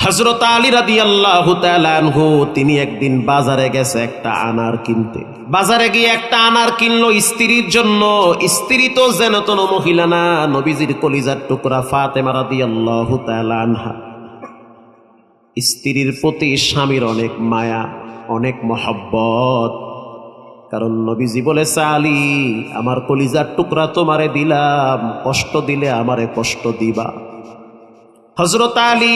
হযরত আলী রাদিয়াল্লাহু তাআলা আনহু তিনি একদিন বাজারে গেছে একটা আনার কিনতে। বাজারে গিয়ে একটা আনার কিনলো স্ত্রীর জন্য। স্ত্রী তো যেন তেন মহিলা না, নবীজির কলিজার টুকরা ফাতেমা রাদিয়াল্লাহু তাআলা আনহা। স্ত্রীর প্রতি স্বামীর অনেক মায়া, অনেক মহব্বত। কারণ নবীজি বলেছে, আলী আমার কলিজার টুকরা তোমারে দিলাম, কষ্ট দিলে আমারে কষ্ট দিবা। হযরত আলী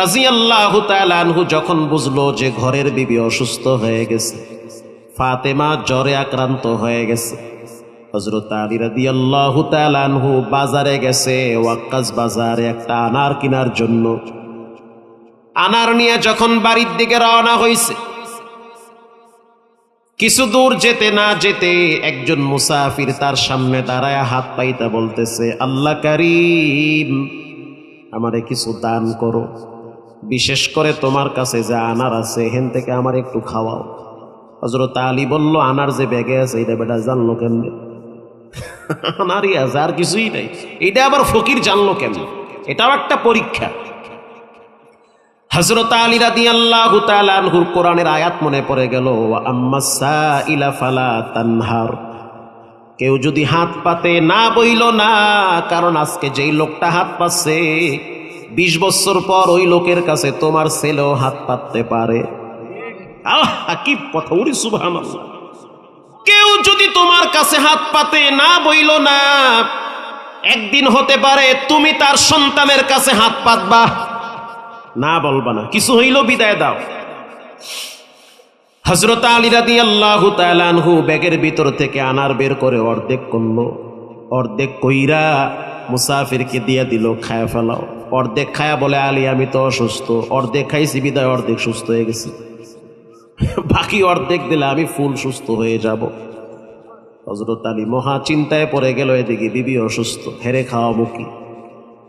রাদিয়াল্লাহু তাআলা আনহু যখন বুঝলো যে ঘরের বিবি অসুস্থ হয়ে গেছে, ফাতেমা জ্বরে আক্রান্ত হয়ে গেছে, হযরত আলী রাদিয়াল্লাহু তাআলা আনহু বাজারে গেছে, ওয়াক্কাস বাজারে একটা আনার কেনার জন্য। আনার নিয়ে যখন বাড়ির দিকে রওনা হয়েছে, কিছু দূর যেতে না যেতে একজন মুসাফির তার সামনে দাঁড়ায় হাত পাইতা বলতেছে, আল্লাহ কারীম আমারে কিছু দান করো, বিশেষ করে তোমার কাছে যে আনার আছে এখান থেকে আমার একটু খাওয়াও। হযরত আলী বলল, আনার যে ব্যাগে আছে এটা বেটা জানলো কেমনে? আনারই আছে, আর কিছুই নাই, এটা আবার ফকির জানলো কেমনে? এটাও একটা পরীক্ষা। হযরত আলী রাদিয়াল্লাহু তাআলা আনহুর কোরআনের আয়াত মনে পড়ে গেল, ওয়া আম্মাস সাইলা ফালা তানহার। কেউ যদি হাত পাতে না বইল না, কারণ আজকে যেই লোকটা হাত পাচ্ছে 20 বছর পর ওই লোকের কাছে তোমার ছেলেও হাত পাততে পারে। কি কথা, ওরে সুবহানাল্লাহ। কেউ যদি তোমার কাছে হাত পাতে না বইল না, একদিন হতে পারে তুমি তার সন্তানের কাছে হাত পাতবা, না বলবা না, কিছু হইল বিদায় দাও। হযরত আলী রাদিয়াল্লাহু তাআলা আনহু ব্যাগের ভিতর থেকে আনার বের করে অর্ধেক করলো, অর্ধেক কইরা মুসাফিরকে দিয়ে দিল, খায়া ফেলাও। অর্ধেক খায়া বলে, আলী আমি তো অসুস্থ, অর্ধেক খাইছি বিদায় অর্ধেক সুস্থ হয়ে গেছি, বাকি অর্ধেক দিলে আমি ফুল সুস্থ হয়ে যাব। হযরত আলী মহা চিন্তায় পড়ে গেল, এদিকে বিবি অসুস্থ, হেরে খাওয়া মুখী।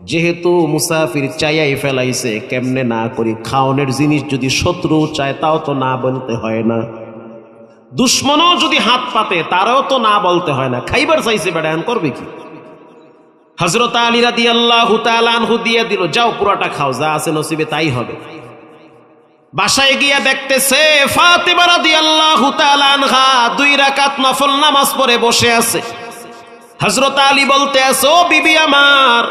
যেহেতু মুসাফির চাইয়াই ফেলাইছে, কেমনে না করি? খাওয়ানোর জিনিস যদি শত্রু চায় তাও তো না বলতে হয় না, দুশ্মনও যদি হাত পাতে তারাও তো না বলতে হয় না। খাইবার চাইছে বেটা, এখন করবে কি? হযরত আলী রাদিয়াল্লাহু তাআলা আনহু দিয়ে দিল, যাও পুরাটা খাও, যা আছে নসিবে তাই হবে। বাসায় গিয়া দেখতেছে ফাতেমা রাদিয়াল্লাহু তাআলা আনহা 2 রাকাত নফল নামাজ পড়ে বসে আছে। হযরত আলী বলতে আছে, ও বিবি আমার,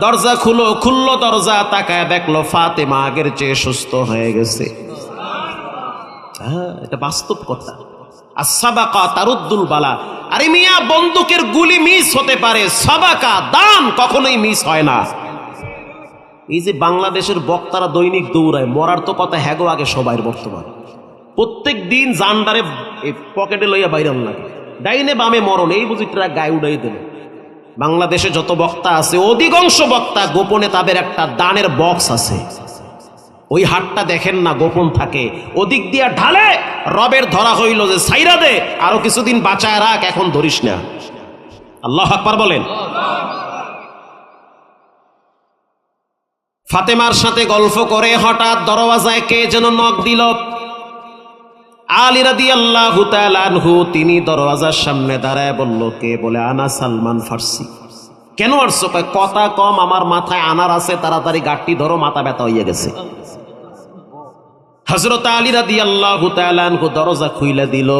দরজা খুলো। খুললো দরজা, তাকায় দেখলো ফাতেমা আগের চেয়ে সুস্থ হয়ে গেছে। এটা বাস্তব কথা। as-সাবাকা তারুদ্দুল বালা। আরে মিয়া, বন্দুকের গুলি মিস হতে পারে, সাবাকা দান কখনোই মিস হয় না। এই যে বাংলাদেশের বক্তারা দৈনিক দৌড়ায়, মরার তো কথা হ্যাগো আগে সবাইয়ের বর্তমান, প্রত্যেক দিন জানডারে পকেটে লইয়া বাইরাম লাগে, ডাইনে বামে মরণ, এই বুঝিটা গায়ে উড়াই দিল। বাংলাদেশে যত বক্তা আছে অধিকাংশ বক্তা গোপনে তাদের একটা দানের বক্স আছে, ওই হাতটা দেখেন না, গোপন থাকে, ওদিক দিয়া ঢালে। রবের ধরা হইল যে সাইরা দে, আরো কিছুদিন বাঁচায় রাখ, এখন ধরিস না। আল্লাহু আকবার বলেন। ফাতেমার সাথে গল্প করে হঠাৎ দরওয়াজায় কে যেন নক দিল। আলী রাদিয়াল্লাহু তাআলা আনহু তিনি দরওয়াজার সামনে দাঁড়ায় বলল, কে? বলে, আনা সালমান ফার্সি। কেন আসছো? কথা কম, আমার মাথায় আনার আছে, তাড়াতাড়ি গাঁটটি ধরো, মাথা ব্যথা হইয়া গেছে। হযরত আলী রাদিয়াল্লাহু তাআলা আনহু দরজা খুইলা দিল,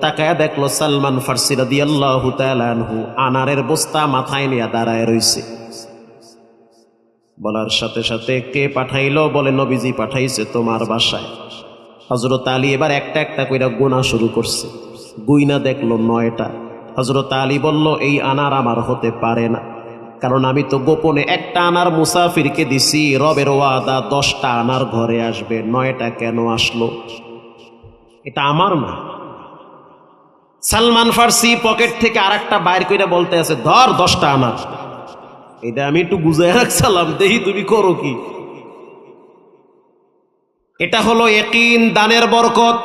তাকায়া দেখলো সালমান ফার্সি রাদিয়াল্লাহু তাআলা আনহু আনারের বস্তা মাথায় নিয়ে দাঁড়ায় রইছে। বলার সাথে সাথে, কে পাঠাইলো? বলে, নবীজি পাঠাইছে তোমার বাসায়। হযরত আলী এবার একটা একটা কইরা গোনা শুরু করছে, গুইনা দেখলো 9টা। হযরত আলী বলল, এই আনার আমার হতে পারে না, কারণ আমি তো গোপনে একটা আনার মুসাফিরকে দিছি, রবের ওয়াদা 10টা আনার ঘরে আসবে, 9টা কেন আসলো? এটা আমার না। সালমান ফার্সি পকেট থেকে আরেকটা বাইর কইরা বলতে আছে, ধর 10টা আনার। এটা আমি একটু বুঝাই রাখছিলাম, দেখি তুমি করো কি। এটা হলো ইয়াকিন, দানের বরকত।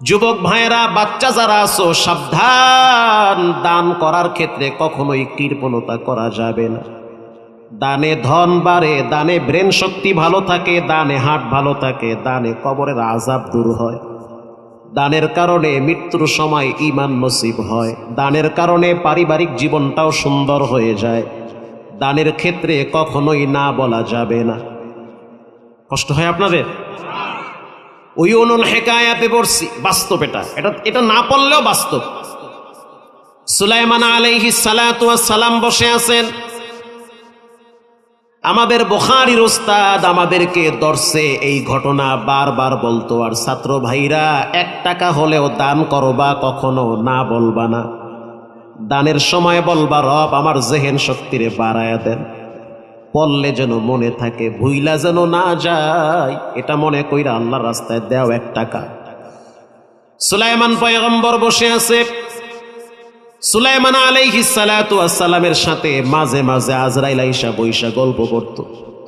যুবক ভাইয়েরা, বাচ্চা যারা আছো, সাবধান, দান করার ক্ষেত্রে কখনোই কৃপণতা করা যাবে না। দানে ধন বাড়ে, দানে ব্রেন শক্তি ভালো থাকে, দানে হার্ট ভালো থাকে, দানে কবরের আযাব দূর হয়, দানের কারণে মৃত্যুর সময় ঈমান নসিব হয়, দানের কারণে পারিবারিক জীবনটাও সুন্দর হয়ে যায়। দানের ক্ষেত্রে কখনোই না বলা যাবে না। কষ্ট হয় আপনাদের? ওই অনুল হেকায়াতে পড়ছি, বাস্তব এটা এটা এটা না পড়লেও বাস্তব। সুলাইমান আলাইহিস সালাতু ওয়াস সালাম বসে আছেন, আমাদের বুখারীর উস্তাদ আমাদেরকে দর্শে এই ঘটনা বারবার বলতো, আর ছাত্র ভাইরা 1 টাকা হলেও দান করবা, কখনো না বলবা না। দানের সময় বলবা, রব আমার জেহেন শক্তিরে বাড়ায়া দেন, পড়লে যেন মনে থাকে, ভুইলা যেন না যায়, এটা মনে কইরা আল্লাহর রাস্তায় দাও 1 টাকা। সুলাইমান পয়গম্বর বসে আছে, সুলাইমান আলাইহিস সালাতু ওয়াস সালামের সাথে মাঝে মাঝে আজরাইল আইসা বইসা গল্প করত।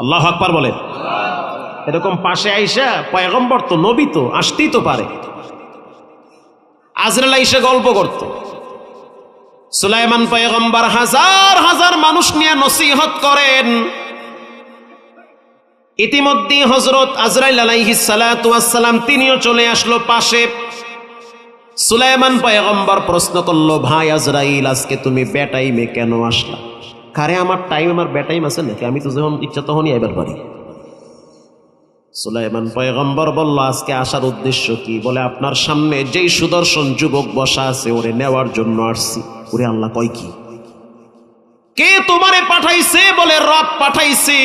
আল্লাহু আকবার বলেন। এরকম পাশে আইসা, পয়গম্বর তো, নবী তো, আসতেই তো পারে, আজরাইল আইসা গল্প করত। সুলাইমান পয়গম্বর হাজার হাজার মানুষ নিয়ে নসিহত করেন। ইতিমধ্যে হযরত আজরাইল আলাইহিস সালাতু ওয়াস সালাম তিনিও চলে আসলো পাশে। সুলাইমান পয়গম্বর প্রশ্ন করলো, ভাই আজরাইল, আজকে তুমি বেটাইমে কেন আসলা? কারে আমার টাইম, আমার বেটাইম আছে নাকি? আমি তো যখন ইচ্ছা তখনই আইবার পারি। সুলাইমান পয়গম্বর বলল, আজকে আসার উদ্দেশ্য কি? বলে, আপনার সামনে যেই সুদর্শন যুবক বসা আছে ওরে নেওয়ার জন্য আসছি। ওরে আল্লাহ কয় কি? কে তোমারে পাঠাইছে? বলে, রব পাঠাইছে।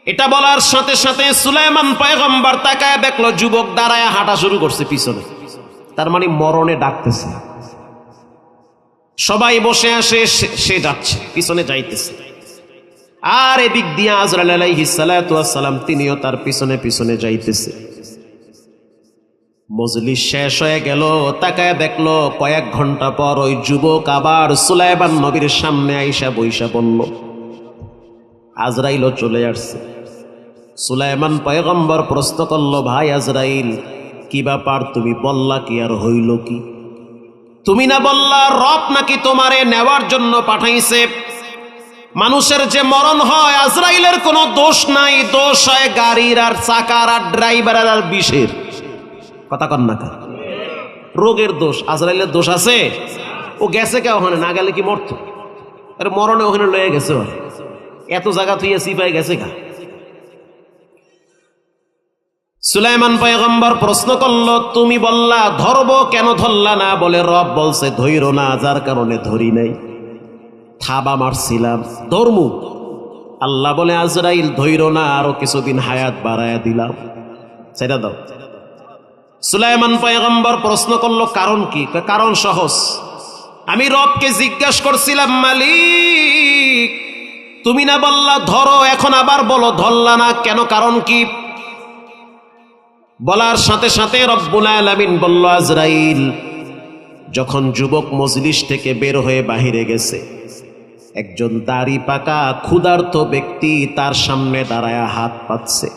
এটা বলার সাথে সাথে সুলাইমান পয়গম্বর তাকায় দেখলো যুবক দাঁড়ায় হাঁটা শুরু করছে পিছনে, তার মানে মরণে ডাকতেছে। সবাই বসে আসে, সে যাচ্ছে, পিছনে যাইতেছে। আর এদিক দিয়ে আজরাইল আলাইহিস সালাতু ওয়াস সালাম তিনিও তার পিছনে পিছনে যাইতেছে। মজলিস শেষ হয়ে গেল, তাকায় দেখলো কয়েক ঘন্টা পর ওই যুবক আবার সুলাইমান নবীর সামনে আইসা বইসা বলল, আজরাইলও চলে আসছে। সুলাইমান পয়গম্বর প্রশ্ন করল, ভাই আজরাইল, কি ব্যাপার? তুমি বললা কি আর হইল কি? তুমি না বললা রব নাকি তোমারে নেওয়ার জন্য পাঠাইছে? মানুষের যে মরণ হয় আজরাইলের কোনো দোষ নাই, দোষ হয় গাড়ির আর চাকার আর ড্রাইভারের আর বিষের। কথা কন না, রোগের দোষ। আজরাইলের দোষ আছে? ও গেছে কে ওখানে? না গেলে কি মরত? আরে মরণে ওখানে লয়ে গেছে, এত জায়গা থুইয়া সিপাই গেছে গা। সুলাইমান পয়গম্বর প্রশ্ন করল, তুমি বললা ধরবো, কেন ধরলা না? বলে, রব বলছে ধৈর না, যার কারণে ধরি নাই, থাবা মারছিলাম, ধর্মু। আল্লাহ বলে, আজরাইল ধৈর না, আরো কিছুদিন হায়াত বাড়ায়া দিলাম, সেটা দাও। সুলাইমান পয়গম্বর প্রশ্ন করলো, কারণ কি? কারণ সহজ, আমি রবকে জিজ্ঞাসা করছিলাম, মালিক তুমি না বললা ধরো, এখন আবার বলো ধরলা না কেন, কারণ কি? বলার সাথে সাথে রব্বুল আলামিন বলল, আজরাইল যখন যুবক মজলিস থেকে বের হয়ে বাহিরে গেছে, একজন দাড়ি পাকা ক্ষুধার্ত ব্যক্তি তার সামনে দাঁড়ায়া হাত পাতছে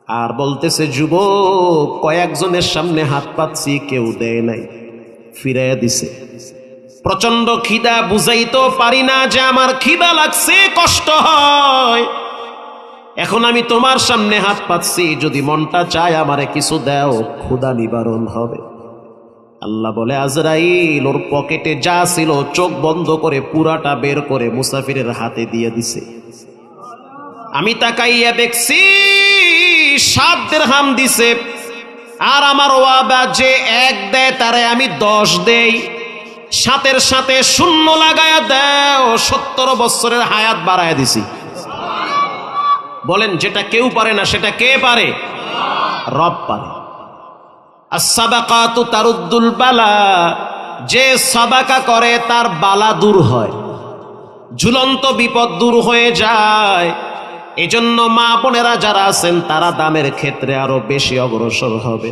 আর বলতেছে, যুবক কয়েকজনের সামনে হাত পাতছি, কেউ দেয় নাই, ফিরাইয়া দিছে। প্রচন্ড খিদা, বুঝাইতেও পারি না যে আমার খিদা লাগছে, কষ্ট হয়, এখন আমি তোমার সামনে হাত পাচ্ছি, যদি মনটা চায় আমারে কিছু দাও, ক্ষুধা নিবারণ হবে। আল্লাহ বলে, আজরাইল ওর পকেটে যা ছিল চোখ বন্ধ করে পুরাটা বের করে মুসাফিরের হাতে দিয়ে দিছে। আমি তাকাইয়া দেখছি 7 দিরহাম দিছে, আর আমার ওয়াদা যে 1 দেয় তারে আমি 10 দেই, 7-এর সাথে 0 লাগায়া দাও, 70 বছরের হায়াত বাড়ায়া দিছি। বলেন, যেটা কেউ পারে না সেটা কে পারে? রব পারে। as-সাদাকাতু তারুদ্দুল বালা, যে সাদাকা করে তার বালা দূর হয়, ঝুলন্ত বিপদ দূর হয়ে যায়। এজন্য মা বোনেরা যারা আছেন তারা দানের ক্ষেত্রে আরো বেশি অগ্রসর হবে,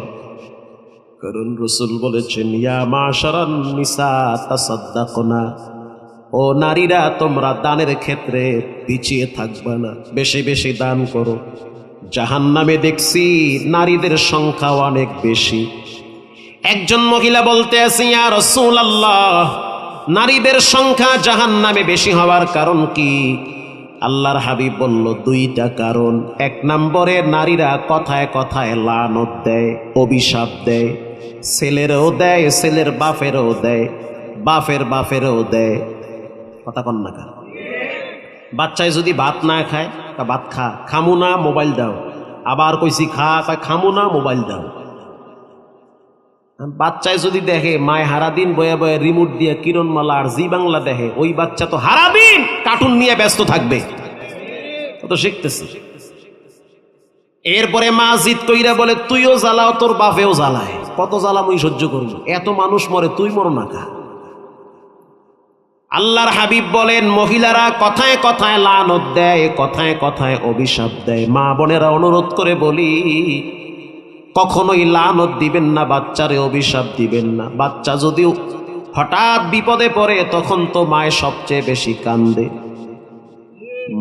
কারণ রাসূল বলেছেন, ইয়া মাশারান নিসা তাসাদ্দাকনা, ও নারীরা তোমরা দানের ক্ষেত্রে পিছিয়ে থাকবে না, বেশি বেশি দান করো। জাহান্নামে দেখছি নারীদের সংখ্যা অনেক বেশি। একজন মহিলা বলতে আছে, ইয়া রাসূলুল্লাহ, নারীদের সংখ্যা জাহান্নামে বেশি হওয়ার কারণ কি? আল্লাহর হাবিব বলল, 2টা কারণ। 1 নম্বরে নারীরা কথায় কথায় লানত দেয়, অভিশাপ দেয়, ছেলেরও দেয়, ছেলের বাপেরও দেয়, বাপের বাপেরও দেয়। কথা কন না, বাচ্চায় যদি ভাত না খায়, ভাত খা, খামু না মোবাইল দাও, আবার কইছি খা, খামু না মোবাইল দাও। বাচ্চায় যদি দেখে মায় হারাদিন বয়ে বয়ে রিমোট দিয়ে কিরণমালা আর জি বাংলা দেখে, ওই বাচ্চা তো হারাদিন কার্টুন নিয়ে ব্যস্ত থাকবে, তো শিখতেছে। এরপরে মা জিদ কইরা বলে তুইও জ্বালাও তোর বাপেও জ্বালায়, কত জ্বালা মুই সহ্য করবো, এত মানুষ মরে তুই মর না খা। আল্লাহর হাবিব বলেন মহিলারা কথায় কথায় লানত দেয়, কথায় কথায় অভিশাপ দেয়। মা বোনেরা অনুরোধ করে বলি কখনোই লানত দিবেন না, বাচ্চারে অভিশাপ দিবেন না। বাচ্চা যদি হঠাৎ বিপদে পড়ে তখন তো মায়ের সবচেয়ে বেশি কান্দে,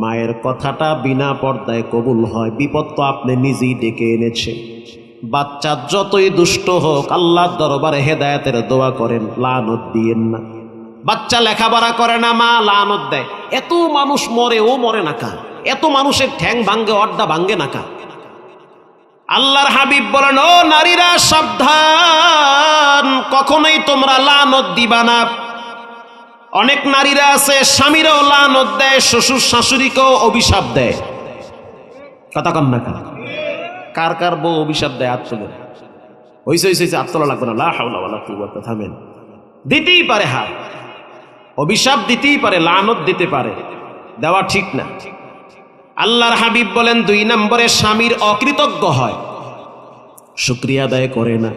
মায়ের কথাটা বিনা পর্দায় কবুল হয়। বিপদ তো আপনি নিজেই ডেকে এনেছেন। বাচ্চা যতই দুষ্ট হোক আল্লাহর দরবারে হেদায়েতের দোয়া করেন, লানত দিয়েন না। বাচ্চা লেখাপড়া করে না, মা লানত দেয়, এত মানুষ মরে ও মরে না কা, এত মানুষের ঠ্যাং ভাঙ্গে অর্ধা ভাঙ্গে না কা। আল্লাহর হাবিব বলেন ও নারীরা সাবধান, কখনোই তোমরা লানত দিবা না। অনেক নারীরা আছে স্বামীরাও লানত দেয়, শ্বশুর শাশুড়িকেও অভিশাপ দেয়। কথা কন না কা, কার কার বউ অভিশাপ দেয়? আত্মলে হইছে হইছে আত্মলা লাগবে না, লা হাওলা ওয়ালা কুওয়াতা, থামেন। দিতেই পারে, হ্যাঁ অভিশাপ দিতেই পারে, লানত দিতে পারে, দেওয়া ঠিক না। আল্লাহর হাবিব বলেন 2 নম্বরে স্বামীর অকৃতজ্ঞ হয়, শুকরিয়া আদায় করে না।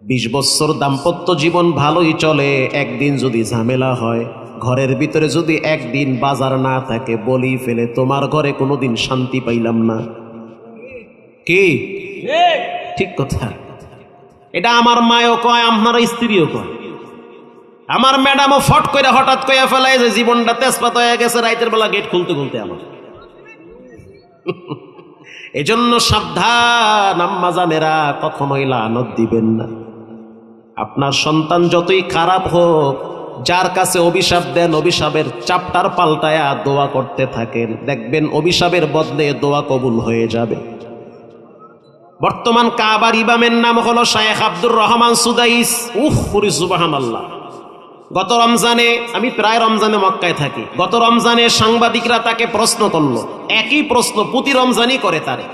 20 বছর দাম্পত্য জীবন ভালোই চলে, একদিন যদি ঝামেলা হয়, ঘরের ভিতরে যদি একদিন বাজার না থাকে, বলি ফেলে তোমার ঘরে কোনোদিন শান্তি পাইলাম না। কি ঠিক কথা? এটা আমার মায়ও কয়, আপনার স্ত্রীও কয়। আমার ম্যাডামও ফট করে হঠাৎ কইয়া ফেলায় যে জীবনটা তেজপাত হয়ে গেছে রাইতের বেলা গেট খুলতে খুলতে আমার। এজন্য সাবধান আম্মা জানেরা, কখনোই লানত দিবেন না। আপনার সন্তান যতই খারাপ হোক, যার কাছে অভিশাপ দেন অভিশাপের চাপটার পাল্টায়া দোয়া করতে থাকেন, দেখবেন অভিশাপের বদলে দোয়া কবুল হয়ে যাবে। বর্তমান কাবার ইমামের নাম হলো শায়েখ আব্দুর রহমান সুদাইস। সুবহানাল্লাহ। গত রমজানে, আমি প্রায় রমজানে মক্কায় থাকি, গত রমজানে সাংবাদিকরা তাকে প্রশ্ন করলো, একই প্রশ্ন প্রতি রমজানই করে তারে।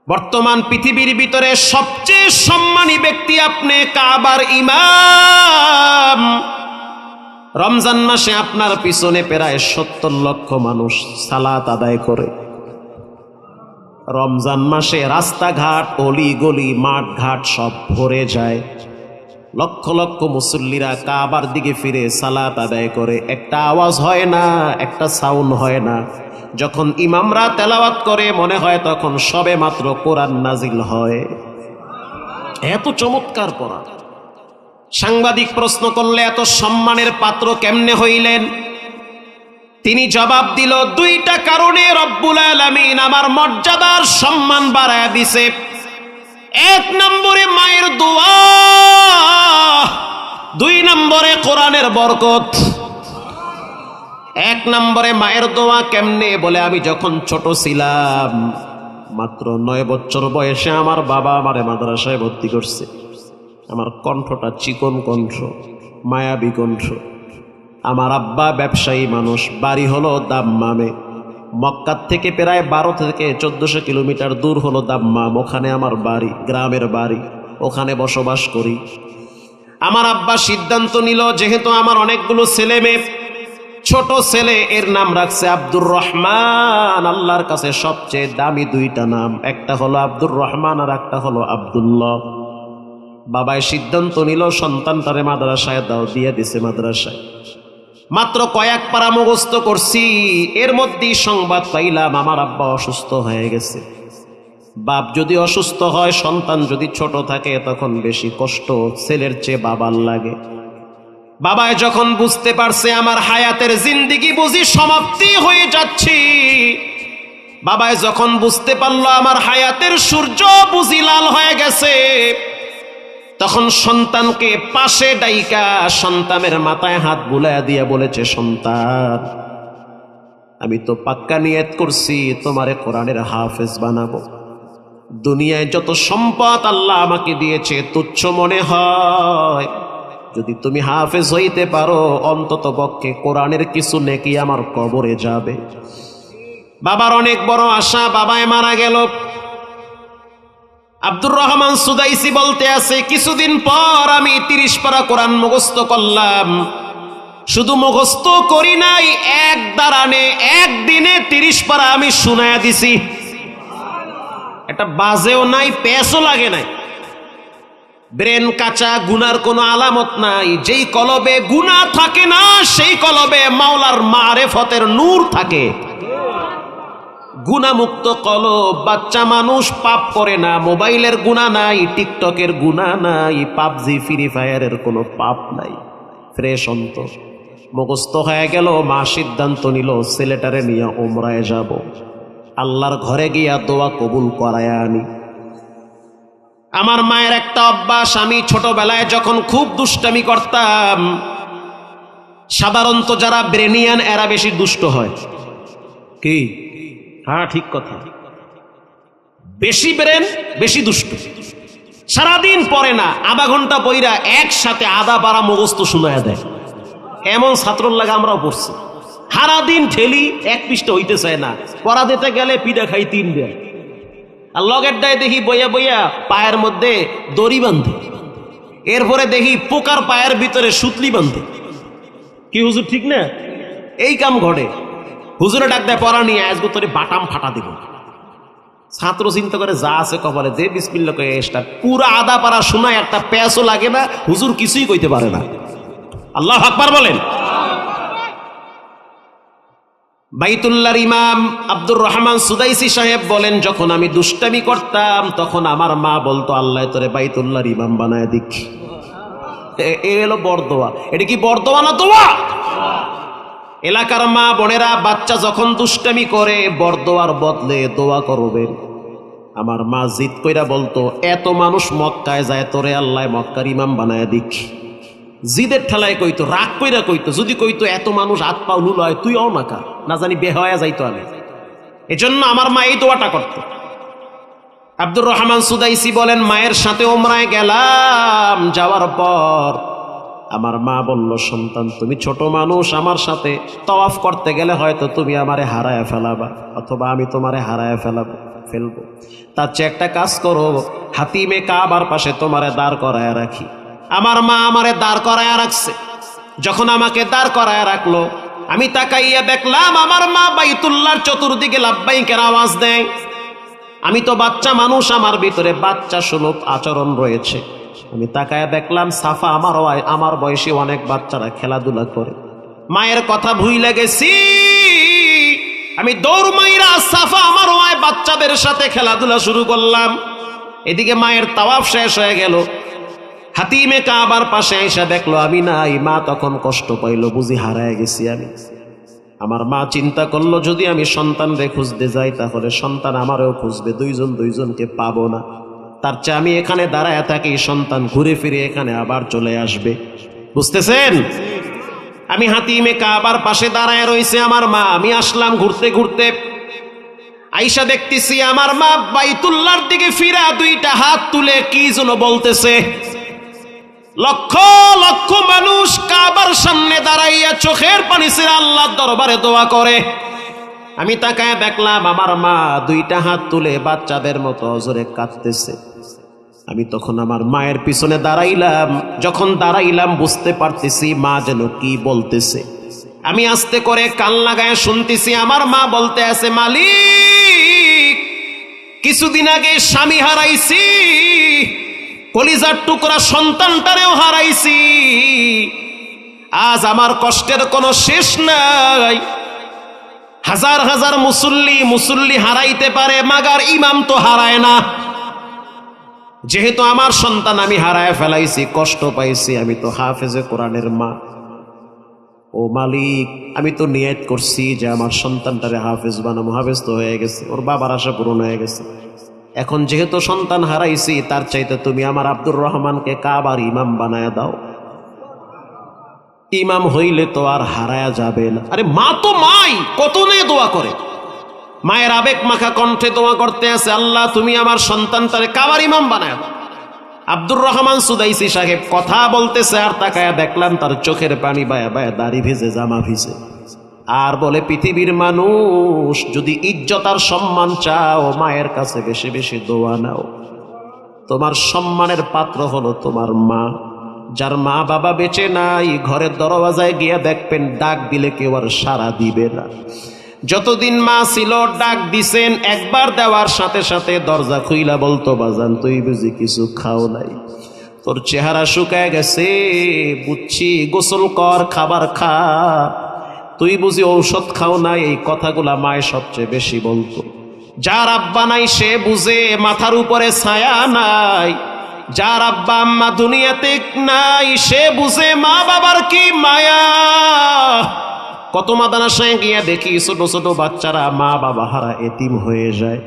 বর্তমান পৃথিবীর ভিতরে সবচেয়ে সম্মানী ব্যক্তি আপনি, কাবার ইমাম। রমজান মাসে আপনার পিছনে প্রায় 70 লক্ষ মানুষ সালাত আদায় করে। রমজান মাসে রাস্তাঘাট, অলি গলি, মাঠ ঘাট সব ভরে যায়। লক্ষ লক্ষ মুসল্লিরা কাবার দিকে ফিরে সালাত আদায় করে। একটা আওয়াজ হয় না, একটা সাউন্ড হয় না। যখন ইমামরা তেলাওয়াত করে মনে হয় তখন সবে মাত্র কোরআন নাজিল হয়। এত চমৎকার কোরআন। সাংবাদিক প্রশ্ন করলে এত সম্মানের পাত্র কেমনে হইলেন? তিনি জবাব দিল, 2টা কারণে রব্বুল আলামিন আমার মর্যাদার সম্মান বাড়ায় দিছে। 1 নম্বরে মায়ের দোয়া, 2 নম্বরে কোরআনের বরকত। 1 নম্বরে মায়ের দোয়া কেমনে? বলে আমি যখন ছোট ছিলাম, মাত্র 9 বছর বয়সে আমার বাবা আমারে মাদ্রাসায় ভর্তি করছে। আমার কণ্ঠটা চিকন কণ্ঠ, মায়াবী কণ্ঠ। আমার আব্বা ব্যবসায়ী মানুষ, বাড়ি হলো দাম্মামে। মক্কার থেকে প্রায় 12 থেকে 1400 কিলোমিটার দূর হলো দাম্মাম, ওখানে আমার বাড়ি, গ্রামের বাড়ি, ওখানে বসবাস করি। আমার আব্বা সিদ্ধান্ত নিল, যেহেতু আমার অনেকগুলো ছেলে মেয়ে, ছোট ছেলে এর নাম রাখছে আব্দুর রহমান। আল্লাহর কাছে সবচেয়ে দামি 2টা নাম, একটা হলো আব্দুর রহমান আর একটা হলো আব্দুল্লাহ। বাবাই সিদ্ধান্ত নিল সন্তানটারে মাদ্রাসায় দাও, দিয়ে দিছে মাদ্রাসায়। মাত্র কয়েক পারা মুখস্থ করছি, এর মধ্যেই সংবাদ পাইলাম আমার আব্বা অসুস্থ হয়ে গেছে। বাপ যদি অসুস্থ হয়, সন্তান যদি ছোট থাকে, তখন বেশি কষ্ট ছেলের চেয়ে বাবার লাগে। বাবাই যখন বুঝতে পারছে আমার হায়াতের জিন্দেগি বুঝি সমাপ্তি হয়ে যাচ্ছে, বাবাই যখন বুঝতে পারলো আমার হায়াতের সূর্য বুঝি লাল হয়ে গেছে, তখন সন্তানকে পাশে ডাইকা সন্তানের মাথায় হাত বুলাইয়া দিয়ে বলেছে, সন্তান আমি তো পাক্কা নিয়ত করছি তোমারে কোরআনের হাফেজ বানাবো। দুনিয়ায় যত সম্পদ আল্লাহ আমাকে দিয়েছে তুচ্ছ মনে হয়, যদি তুমি হাফেজ হইতে পারো অন্তত পক্ষে কোরআনের কিছু নেকি আমার কবরে যাবে। বাবার অনেক বড় আশা, বাবায় মারা গেল। আব্দুর রহমান সুদাইসি বলতে আছে, কিছুদিন পর আমি 30 পারা কোরআন মুখস্থ করলাম। শুধু মুখস্থ করি নাই, এক দাঁড়ানে একদিনে 30 পারা আমি শুনায়া দিছি। এটা বাজেও নাই, পেছও লাগে নাই। ব্রেন কাঁচা, গুনার কোনো আলামত নাই। যেই কলবে গুনাহ থাকে না সেই কলবে মাওলার মারেফতের নূর থাকে। গুনাহমুক্ত কলব, বাচ্চা মানুষ পাপ করে না, মোবাইলের গুনাহ নাই, টিকটকের গুনাহ নাই, পাবজি ফ্রি ফায়ারের কোনো পাপ নাই, ফ্রেশ অন্তর। মুখস্থ হয়ে গেল, মা সিদ্ধান্ত নিল ছেলেটারে নিয়ে উমরায় যাব, আল্লাহর ঘরে গিয়া দোয়া কবুল করায় আনি। আমার মায়ের একটা অভ্যাস, আমি ছোটবেলায় যখন খুব দুষ্টামি করতাম, সাধারণত যারা ব্রেনিয়ান এরা বেশি দুষ্ট হয়। কি? হ্যাঁ, ঠিক কথা। বেশি ব্রেন, বেশি দুষ্ট। সারাদিন পড়ে না, আধা ঘন্টা বইরা একসাথে আধা পারা মুখস্থ শুনায়া দেয়। এমন ছাত্রর লাগে আমরাও পড়ছি। সারাদিন ঠেলি, এক পৃষ্ঠা হইতে চায় না, পড়া দিতে গেলে পিঠা খাই 3 দেয়। আর লগের ডায় দেখি বইয়া বইয়া পায়ের মধ্যে দড়ি বাঁধে, এরপরে দেখি পোকার পায়ের ভিতরে সুতলি বাঁধে। কি হুজুর ঠিক না? এই কাম ঘটে। হুজুরে ডাক দেয়, পড়া নিয়ে আজগো তোরে বাটাম ফাটা দিব। ছাত্র চিন্তা করে, যা আছে কপালে যে বিসমিল্লাহ কয়ে স্টার্ট। পুরা আধা পারা শোনায়, একটা প্যাসও লাগে না, হুজুর কিছুই কইতে পারে না। আল্লাহু আকবার বলেন। বাইতুল্লাহর ইমাম আব্দুর রহমান সুদাইসি সাহেব বলেন, যখন আমি দুষ্টামি করতাম তখন আমার মা বলতো, আল্লাহ তোরে বাইতুল্লাহর ইমাম বানায় দিক। এ হলো বরদোয়া। এটা কি বরদোয়া না দোয়া? এলাকার মা বোনেরা, বাচ্চা যখন দুষ্টামি করে বরদোয়ার বদলে দোয়া করবেন। আমার মা জিদ কইরা বলতো, এত মানুষ মক্কায় যায়, তোরে আল্লাহ মক্কার ইমাম বানায় দিক। জিদের ঠেলায় কইতো, রাগ কইরা কইতো। যদি কইতো এত মানুষ হাত পা উলুল হয়, তুই অ নাকা না জানি বে হয়ে যাইতো আমি। এজন্য আমার মা এই দোয়াটা করত। আব্দুর রহমান সুদাইসি বলেন, মায়ের সাথে ওমরায় গেলাম, যাওয়ার পর আমার মা বলল, সন্তান তুমি ছোট মানুষ, আমার সাথে তওয়াফ করতে গেলে হয়তো তুমি আমারে হারায় ফেলাবা, অথবা আমি তোমারে হারায় ফেলবো। তার চেয়ে একটা কাজ করো, হাতিমে কাবার পাশে তোমারে দাঁড় করায় রাখি। আমার মা আমারে দাঁড় করায় রাখছে। যখন আমাকে দাঁড় করায় রাখলো, আমি তাকাইয়া দেখলাম আমার মা বাইতুল্লাহর চতুর্দিকে লাব্বাইকের আওয়াজ দেয়। আমি তো বাচ্চা মানুষ, আমার ভিতরে বাচ্চা সুলভ আচরণ রয়েছে। আমি তাকাইয়া দেখলাম সাফা আমার বয়সী অনেক বাচ্চারা খেলাধুলা করে। মায়ের কথা ভুইলা গেছি, আমি দৌড় মাইরা সাফা আমার বাচ্চাদের সাথে খেলাধুলা শুরু করলাম। এদিকে মায়ের তাওয়াফ শেষ হয়ে গেল। হাতিমে কাবার পাশে এসে দেখলো আমি নাই। মা তখন কষ্ট পাইল, বুঝি হারায় গেছি আমি। আমার মা চিন্তা করলো, যদি আমি সন্তানরে খুঁজতে যাই তাহলে সন্তান আমারও খুঁজবে, দুইজনকে পাবো না। তার চেয়ে আমি এখানে দাঁড়ায় থাকি, সন্তান ঘুরে ফিরে এখানে আবার চলে আসবে। বুঝতেছেন? আমি হাতিমে কাবার পাশে দাঁড়ায় রয়েছে আমার মা। আমি আসলাম ঘুরতে ঘুরতে, আইসা দেখতেছি আমার মা বাইতুল্লাহর দিকে ফিরা 2টা হাত তুলে কি যেন বলতেছে। লক্ষ লক্ষ মানুষ কাবার সামনে দাঁড়াইয়া চোখের পানি ছেড়ে আল্লাহর দরবারে দোয়া করে। আমি তাকায় দেখলাম আমার মা 2টা হাত তুলে বাচ্চাদের মতো জোরে কাঁদতেছে। আমি তখন আমার মায়ের পিছনে দাঁড়াইলাম। যখন দাঁড়াইলাম বুঝতে পারতেছি মা যেন কি বলতেছে। আমি আস্তে করে কান লাগায় শুনতেছি আমার মা বলতে আছে, মালিক, কিছুদিন আগে স্বামী হারাইছি, কলিজার টুকরা সন্তানটারেও হারাইছি, আজ আমার কষ্টের কোনো শেষ নাই। হাজার হাজার মুসল্লি হারাইতে পারে, মাগার ইমাম তো হারায় না। যেহেতু আমার সন্তান আমি হারায় ফেলাইছি, কষ্ট পাইছি, আমি তো হাফেজে কোরআনের মা। ও মালিক, আমি তো নিয়ত করছি যে আমার সন্তানটারে হাফেজ বানাবো। হাফেজ তো হয়ে গেছে, ওর বাবার আশা পূরণ হয়ে গেছে। এখন যেহেতু সন্তান হারাইছি, তার চাইতে তুমি আমার আব্দুর রহমানকে কাবার ইমাম বানায় দাও। ইমাম হইলে তো আর হারায়া যাবে না। আরে মা তো মাই, কত নিয়ে দোয়া করে। মায়ের আবেগ মাখা কণ্ঠে দোয়া করতে আছে, আল্লাহ তুমি আমার সন্তানটারে কাবার ইমাম বানায় দাও। আব্দুর রহমান সুদাইসি সাহেব কথা বলতেছে, আর তাকায়া দেখলাম তার চোখের পানি বায়া বায়া দাড়ি ভিজে, জামা ভিজে। আর বলে, পৃথিবীর মানুষ যদি ইজ্জত আর সম্মান চাও, মায়ের কাছে বেশি বেশি দোয়া নাও। তোমার সম্মানের পাত্র হলো তোমার মা। যার মা বাবা বেঁচে নাই, ঘরের দরওয়াজায় গিয়া দেখবেন ডাক দিলে কেউ আর সাড়া দিবে না। যতদিন মা ছিল ডাক দিছেন, একবার দেওয়ার সাথে সাথে দরজা খুইলা বলতো, বাজান তুই বুঝি কিছু খাও নাই, তোর চেহারা শুকায় গেছে, বুঝছি, গোসল কর, খাবার খা, তুই বুঝি ঔষধ খাও নাই। এই কথাগুলা মায়ের সবচেয়ে বেশি বলতো। যার আব্বা নাই সে বুঝে মাথার উপরে ছায়া নাই। যার আব্বা আম্মা দুনিয়াতে নাই সে বুঝে মা বাবার কি মায়া। কত মাদ্রাসায় গিয়া দেখি ছোট ছোট বাচ্চারা মা বাবা হারা এতিম হয়ে যায়।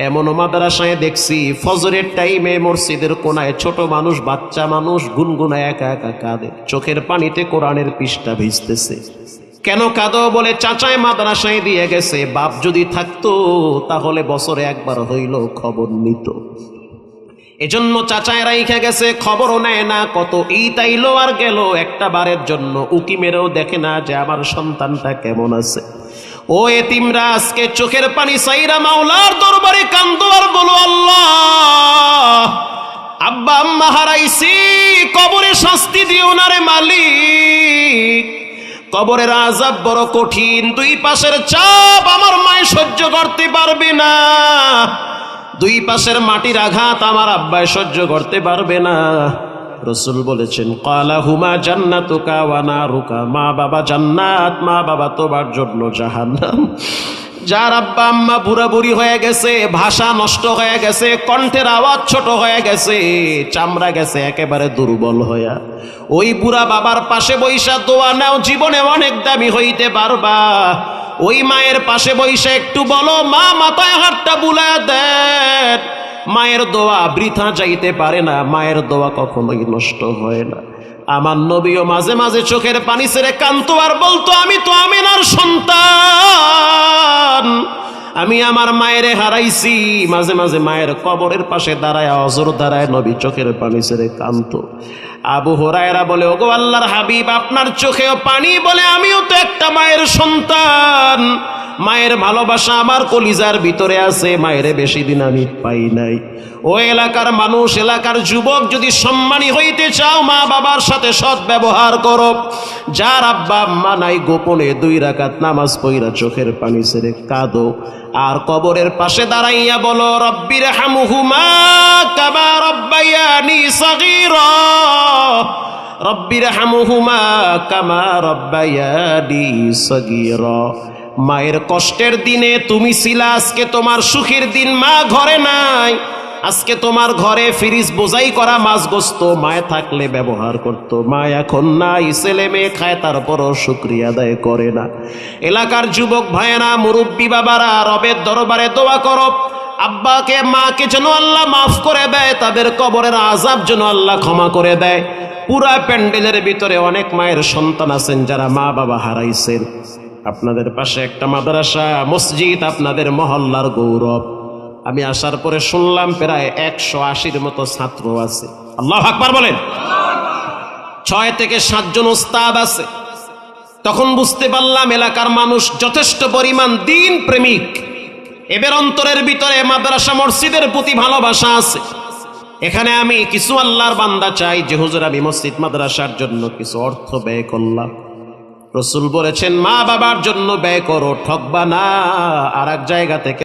এমন মাদ্রাসায় দেখছি ফজরের টাইমে মসজিদের কোনায় ছোট মানুষ, বাচ্চা মানুষ গুনগুনায় একা একা কাঁদে, চোখের পানিতে কোরআনের পৃষ্ঠা ভিজতেছে। কেন কাঁদো? বলে চাচায় মাদ্রাসায় দিয়ে গেছে, বাপ যদি থাকতো তাহলে বছরে একবার হইল খবর নিত। এজন্য চাচায় রাইখা গেছে, খবরও নেয় না। কত ঈদ আইলো আর গেল, একটা বারের জন্য উকি মেরেও দেখে না যে আমার সন্তানটা কেমন আছে। ও এতিমরা আজকে চোখের পানি সাইরা মাওলার দরবারে কান্দো আর বলো, আল্লাহ আব্বা আম্মা হারাইছি, কবরে শাস্তি দিও না রে মালিক। কবরের আযাব বড় কঠিন, দুই পাশের চাপ আমার মায় সহ্য করতে পারবে না। দুই পাশের মাটির আঘাত আমার আব্বায় সহ্য করতে পারবে না। রাসূল বলেছেন, ক্বালা হুমা জান্নাতুকা ওয়া নারুকা, মা বাবা জান্নাত, মা বাবা তোমার জন্য জাহান্নাম। যার আব্বা আম্মা বুড়া বুড়ি হয়ে গেছে, ভাষা নষ্ট হয়ে গেছে, কণ্ঠের আওয়াজ ছোট হয়ে গেছে, চামড়া গেছে একেবারে দুর্বল হইয়া, ওই বুড়া বাবার পাশে বৈশা দোয়া নাও, জীবনে অনেক দামি হইতে পারবা। ওই মায়ের পাশে বৈশা একটু বলো, মা মাথায় হাতটা বুলায় দেন। মায়ের দোয়া বৃথা যাইতে পারে না, মায়ের দোয়া কখনোই নষ্ট হয় না। আমার নবীও মাঝে মাঝে চোখের পানি ছেড়ে কাঁদতো আর বলতো, আমি তো আমিনার সন্তান, আমি আমার মায়ের হারাইছি। মাঝে মাঝে মায়ের কবরের পাশে দাঁড়ায়, অজর দাঁড়ায় নবী চোখের পানি ছেড়ে কাঁদতো। আবু হুরায়রা বলে, ওগো আল্লাহর হাবিব, আপনার চোখেও পানি? বলে, আমিও তো একটা মায়ের সন্তান, মায়ের ভালোবাসা আমার কলিজার ভিতরে আছে, মায়ের বেশি দিন আমি পাই নাই। ও এলাকার মানুষ, এলাকার যুবক, যদি সম্মানী হইতে চাও মা বাবার সাথে সৎ ব্যবহার করো। যার আব্বা আম্মা নাই, গোপনে 2 রাকাত নামাজ পড়া চোখের পানি ছেড়ে কাঁদো, আর কবরের পাশে দাঁড়াইয়া বলো, রব্বির হামহুমা কামা রব্বায়ানি সগীরা, রব্বির হামহুমা কামা রব্বায়ানি সগীরা। মায়ের কষ্টের দিনে তুমি ছিলা, আজকে তোমার সুখের দিন। মা ঘরে নাই, আজকে তোমার ঘরে ফ্রিজ বোঝাই করা মাছ গোস্ত মায়ে থাকলে ব্যবহার করত। মা এখন নাই, ছেলে মেয়ে খায়, তারপরও শুকরিয়া আদায় করে না। এলাকার যুবক ভাইয়েরা, মুরব্বী বাবারা, রবের দরবারে দোয়া করো, আব্বাকে মাকে যেন আল্লাহ মাফ করে দেয়, তাদের কবরের আযাব যেন আল্লাহ ক্ষমা করে দেয়। পুরা প্যান্ডেলের ভিতরে অনেক মায়ের সন্তান আছেন যারা মা বাবা হারাইছেন। আপনাদের পাশে একটা মাদ্রাসা, মসজিদ আপনাদের মহল্লার গৌরব। আমি আসার পরে শুনলাম প্রায় 180-র মতো ছাত্র আছে। আল্লাহু আকবার বলেন। 6 থেকে 7 জন ওস্তাদ আছে। তখন বুঝতে পারলাম এলাকার মানুষ যথেষ্ট পরিমাণ দিন প্রেমিক। এদের অন্তরের ভিতরে মাদ্রাসা মসজিদের প্রতি ভালোবাসা আছে। এখানে আমি কিছু আল্লাহর বান্দা চাই যে, হুজুর আমি মসজিদ মাদ্রাসার জন্য কিছু অর্থ ব্যয় করলাম। রাসূল বলেছেন, মা বাবার জন্য ব্যয় করো, ঠকবা না। আর এক জায়গা থেকে